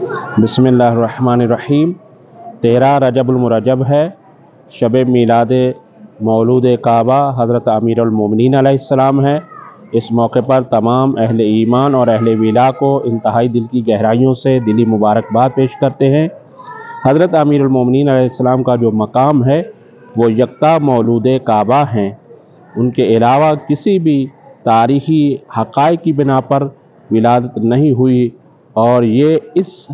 बिस्मिल्लाहिर्रहमानिर्रहीम। 13 रजब मुरजब है, शब मीलाद मौलूद काबा हज़रत अमीरुल मोमिनीन अलैहिस्सलाम है। इस मौके पर तमाम अहले ईमान और अहले विला को इंतहाई दिल की गहराइयों से दिली मुबारकबाद पेश करते हैं। हज़रत अमीरुल मोमिनीन अलैहिस्सलाम का जो मकाम है वो यकता मौलूद काबा हैं। उनके अलावा किसी भी तारीख़ी हक़ाइक़ की बिना पर विलादत नहीं हुई, और ये इस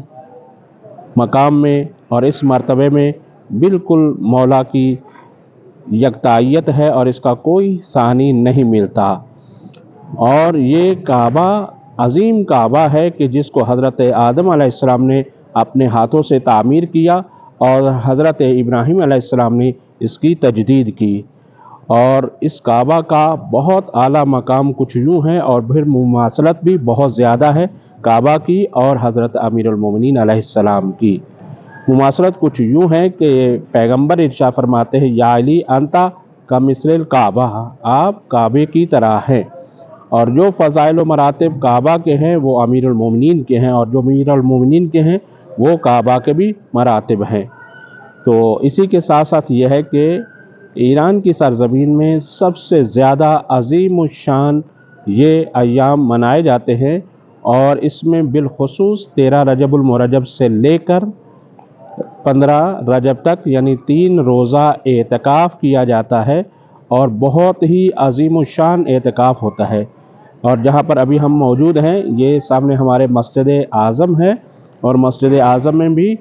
मकाम में और इस मर्तबे में बिल्कुल मौला की यकताइयत है और इसका कोई सानी नहीं मिलता। और ये काबा अज़ीम काबा है कि जिसको हज़रत आदम अलैहिस्सलाम ने अपने हाथों से तामीर किया और हज़रत इब्राहीम अलैहिस्सलाम ने इसकी तजदीद की। और इस काबा का बहुत आला मकाम कुछ यूँ है, और फिर मुमासलत भी बहुत ज़्यादा है काबा की और हज़रत अमीरुल मोमिनीन अलैहिस्सलाम की। मुमासलत कुछ यूँ है कि पैगंबर इरशाद फरमाते हैं, या अली अंता कमिस्लिल काबा, आप काबे की तरह हैं। और जो फ़ज़ाइल व मरातिब काबा के हैं वो अमीरुल मोमिनीन के हैं, और जो अमीरुल मोमिनीन के हैं वो काबा के भी मरातिब हैं। तो इसी के साथ साथ यह है कि ईरान की सरज़मीन में सबसे ज़्यादा अज़ीम शान ये अय्याम मनाए जाते हैं, और इसमें बिलखुसूस 13 रजबुल मुरजब से लेकर 15 रजब तक यानी 3 रोज़ा एतकाफ़ किया जाता है, और बहुत ही अज़ीम शान एतकाफ़ होता है। और जहाँ पर अभी हम मौजूद हैं ये सामने हमारे मस्जिद आज़म है, और मस्जिद आज़म में भी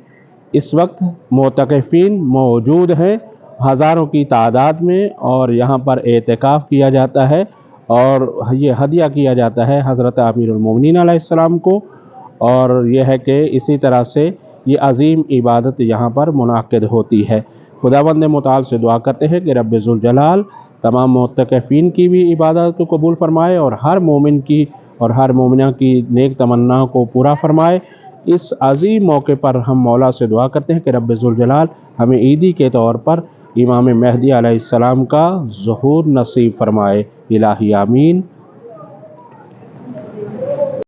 इस वक्त मोतकफ़ीन मौजूद हैं हज़ारों की तादाद में, और यहाँ पर एतकाफ़ किया जाता है और ये हदिया किया जाता है हज़रत अमीरुल मोमिनीन अलैहिस्सलाम को। और यह है कि इसी तरह से ये अज़ीम इबादत यहाँ पर मुनाक़िद होती है। खुदावंद मुताल से दुआ करते हैं कि रब्बे ज़ुल जलाल तमाम मुत्तक़ीन की भी इबादत को कबूल फ़रमाए, और हर मोमिन की और हर मोमिना की नेक तमन्ना को पूरा फ़रमाए। इस अज़ीम मौके पर हम मौला से दुआ करते हैं कि रब्बे ज़ुल जलाल हमें ईदी के तौर पर इमाम महदी अलैहिस्सलाम का ज़ुहूर नसीब फ़रमाए। इलाही आमीन।